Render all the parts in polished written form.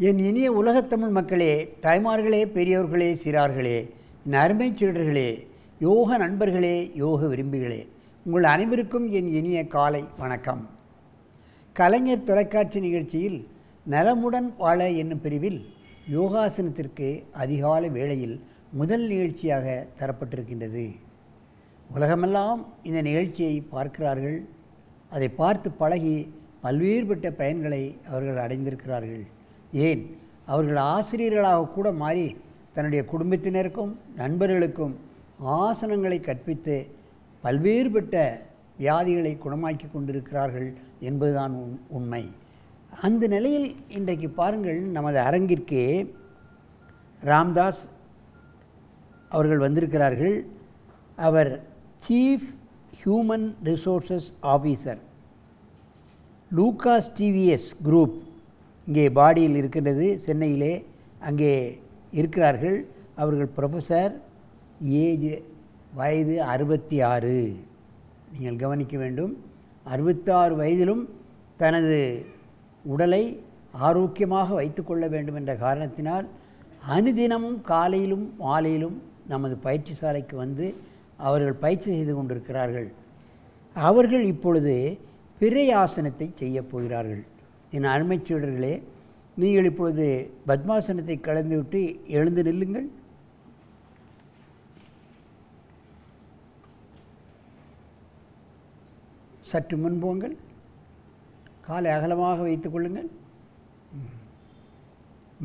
என் இனிய உலகத்தமிழ் மக்களே, தாய்மார்களே, பெரியோர்களே, சிறார்களே, என் அருமைச் சீடர்களே, யோக நண்பர்களே, யோக விரும்பிகளே, உங்கள் அனைவருக்கும் என் இனிய காலை வணக்கம். கலைஞர் தொலைக்காட்சி நிகழ்ச்சியில் நலமுடன் வாழ என்னும் பிரிவில் யோகாசனத்திற்கு அதிகாலை வேளையில் முதல் நிகழ்ச்சியாக தரப்பட்டிருக்கின்றது. உலகமெல்லாம் இந்த நிகழ்ச்சியை பார்க்கிறார்கள். அதை பார்த்து பழகி பல்வேறுபட்ட பயன்களை அவர்கள் அடைந்திருக்கிறார்கள். ஏன், அவர்கள் ஆசிரியர்களாக கூட மாறி தன்னுடைய குடும்பத்தினருக்கும் நண்பர்களுக்கும் ஆசனங்களை கற்பித்து பல்வேறுபட்ட வியாதிகளை குணமாக்கி கொண்டிருக்கிறார்கள் என்பதுதான் உண்மை. அந்த நிலையில் இன்றைக்கு பாருங்கள், நமது அரங்கிற்கு ராம்தாஸ் அவர்கள் வந்திருக்கிறார்கள். அவர் chief human resources officer, Lucas TVS group இங்கே பாடியில் இருக்கின்றது, சென்னையிலே அங்கே இருக்கிறார்கள். அவர்கள் ப்ரொஃபஸர், ஏஜ் வயது 66. நீங்கள் கவனிக்க வேண்டும், 66 வயதிலும் தனது உடலை ஆரோக்கியமாக வைத்து கொள்ள வேண்டும் என்ற காரணத்தினால் அனுதினமும் காலையிலும் மாலையிலும் நமது பயிற்சி சாலைக்கு வந்து அவர்கள் பயிற்சி செய்து கொண்டிருக்கிறார்கள். அவர்கள் இப்பொழுது பிறையாசனத்தை செய்யப் போகிறார்கள். என் அருமைச் சீடர்களே, நீங்கள் இப்பொழுது பத்மாசனத்தை கலந்துவிட்டு எழுந்து நில்லுங்கள். சற்று முன்போங்கள், காலை அகலமாக வைத்துக் கொள்ளுங்கள்.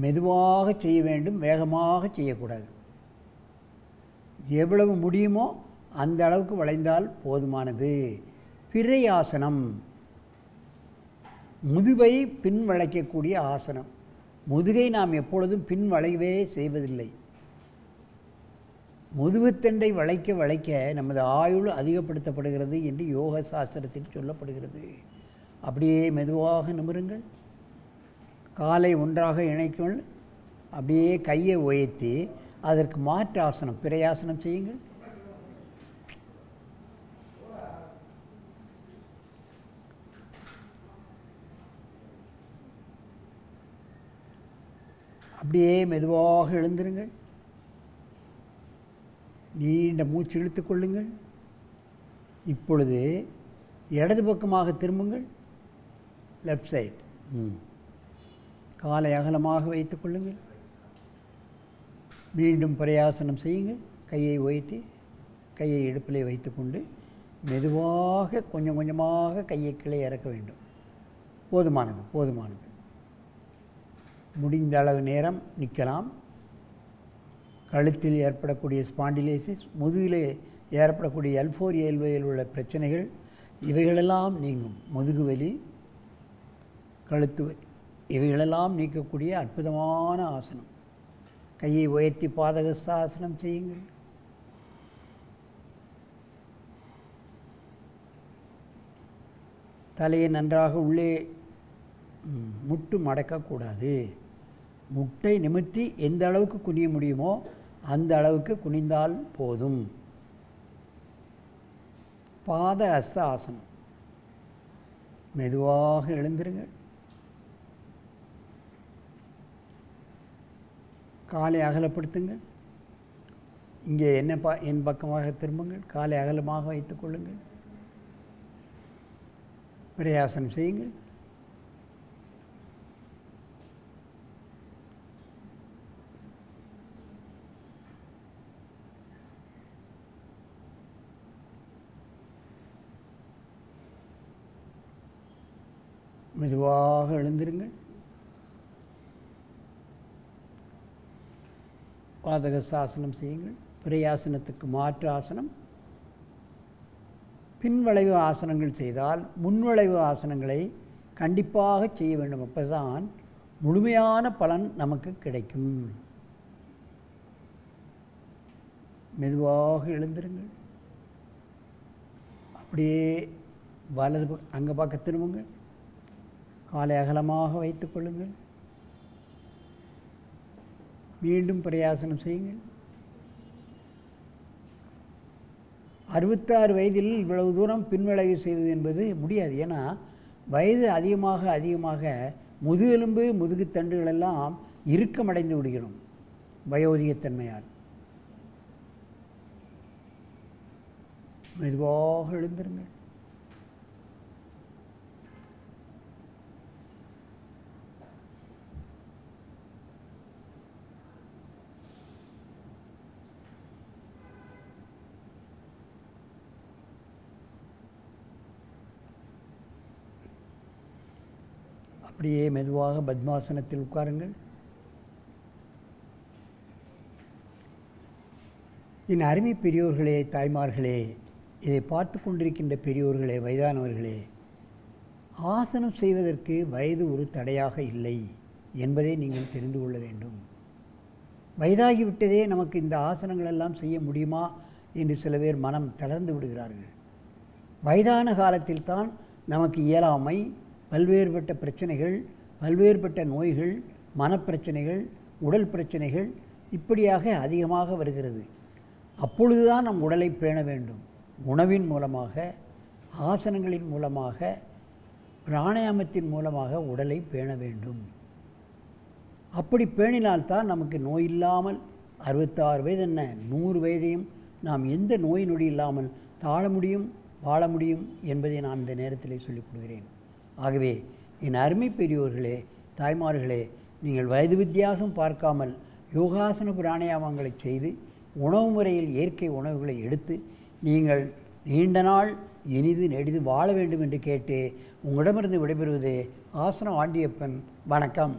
மெதுவாக செய்ய வேண்டும், வேகமாக செய்யக்கூடாது. எவ்வளவு முடியுமோ அந்த அளவுக்கு வளைந்தால் போதுமானது. பிறையாசனம் முதுகை பின் வளைக்கக்கூடிய ஆசனம். முதுகை நாம் எப்பொழுதும் பின் வளையவே செய்வதில்லை. முதுகுத்தண்டை வளைக்க வளைக்க நமது ஆயுள் அதிகப்படுத்தப்படுகிறது என்று யோக சாஸ்திரத்தில் சொல்லப்படுகிறது. அப்படியே மெதுவாக நிமிருங்கள். காலை ஒன்றாக இணைக்குங்கள். அப்படியே கையை உயர்த்தி அதற்கு மாற்று ஆசனம் பிறையாசனம் செய்யுங்கள். அப்படியே மெதுவாக எழுந்திருங்கள். நீண்ட மூச்சு இழுத்துக் கொள்ளுங்கள். இப்பொழுது இடது பக்கமாக திரும்புங்கள். Left side. காலை அகலமாக வைத்துக் கொள்ளுங்கள். மீண்டும் பிறையாசனம் செய்யுங்கள். கையை உயர்த்தி கையை இடுப்பிலே வைத்துக்கொண்டு மெதுவாக கொஞ்சம் கொஞ்சமாக கையை கீழே இறக்க வேண்டும். போதுமானது, போதுமானது. முடிந்த அளவு நேரம் நிற்கலாம். கழுத்தில் ஏற்படக்கூடிய ஸ்பாண்டிலைசிஸ், முதுகிலே ஏற்படக்கூடிய L4 L5 உள்ள பிரச்சனைகள் இவைகளெல்லாம் நீங்கும். முதுகு வலி, கழுத்து வலி இவைகளெல்லாம் நீக்கக்கூடிய அற்புதமான ஆசனம். கையை உயர்த்தி பாதகஸ்தாசனம் செய்யுங்கள். தலையை நன்றாக உள்ளே முட்டு மடக்கக்கூடாது. முட்டை நிமித்தி எந்த அளவுக்கு குனிய முடியுமோ அந்த அளவுக்கு குனிந்தால் போதும். பாத ஹஸ்த ஆசனம். மெதுவாக எழுந்திருங்கள். காலை அகலப்படுத்துங்கள். இங்கே என் பக்கமாக திரும்புங்கள். காலை அகலமாக வைத்துக் கொள்ளுங்கள். பிறையாசனம் செய்யுங்கள். மெதுவாக எழுந்திருங்கள். பாதகஸ்தாசனம் செய்யுங்கள். பிறையாசனத்துக்கு மாற்று ஆசனம் பின்வளைவு ஆசனங்கள் செய்தால் முன்வளைவு ஆசனங்களை கண்டிப்பாக செய்ய வேண்டும். அப்போதான் முழுமையான பலன் நமக்கு கிடைக்கும். மெதுவாக எழுந்திருங்கள். அப்படியே வலது அங்கே பார்க்க திரும்புங்கள். காலை அகலமாக வைத்துக் கொள்ளுங்கள். மீண்டும் பிறையாசனம் செய்யுங்கள். 66 வயதில் இவ்வளவு தூரம் பின்வளைவு செய்வது என்பது முடியாது. ஏன்னா வயது அதிகமாக அதிகமாக முதுகெலும்பு முதுகுத்தண்டுகளெல்லாம் இறுக்கமடைந்து விடுகிறோம் வயோதிகத்தன்மையால். மெதுவாக எழுந்திருங்கள். அப்படியே மெதுவாக பத்மாசனத்தில் உட்காருங்கள். என் அருமை பெரியோர்களே, தாய்மார்களே, இதை பார்த்து கொண்டிருக்கின்ற பெரியோர்களே, வயதானவர்களே, ஆசனம் செய்வதற்கு வயது ஒரு தடையாக இல்லை என்பதை நீங்கள் தெரிந்து கொள்ள வேண்டும். வயதாகிவிட்டதே நமக்கு இந்த ஆசனங்கள் எல்லாம் செய்ய முடியுமா என்று சில பேர் மனம் தளர்ந்து விடுகிறார்கள். வயதான காலத்தில் தான் நமக்கு இயலாமை, பல்வேறுபட்ட பிரச்சனைகள், பல்வேறுபட்ட நோய்கள், மனப்பிரச்சனைகள், உடல் பிரச்சனைகள் இப்படியாக அதிகமாக வருகிறது. அப்பொழுதுதான் நம் உடலை பேண வேண்டும். உணவின் மூலமாக, ஆசனங்களின் மூலமாக, பிராணாயாமத்தின் மூலமாக உடலை பேண வேண்டும். அப்படி பேணினால்தான் நமக்கு நோய் இல்லாமல் 66 வயது என்ன 100 வயதையும் நாம் எந்த நோய் நொடி இல்லாமல் தாழ முடியும், வாழ முடியும் என்பதை நான் இந்த நேரத்தில் சொல்லிக் கொடுக்கிறேன். ஆகவே என் அருமை பெரியோர்களே, தாய்மார்களே, நீங்கள் வயது வித்தியாசம் பார்க்காமல் யோகாசன பிராணாயாமங்களை செய்து உணவு முறையில் இயற்கை உணவுகளை எடுத்து நீங்கள் நீண்ட நாள் இனிது நெடிது வாழ வேண்டும் என்று கேட்டு உங்களிடமிருந்து விடைபெறுவது ஆசனம் ஆண்டியப்பன். வணக்கம்.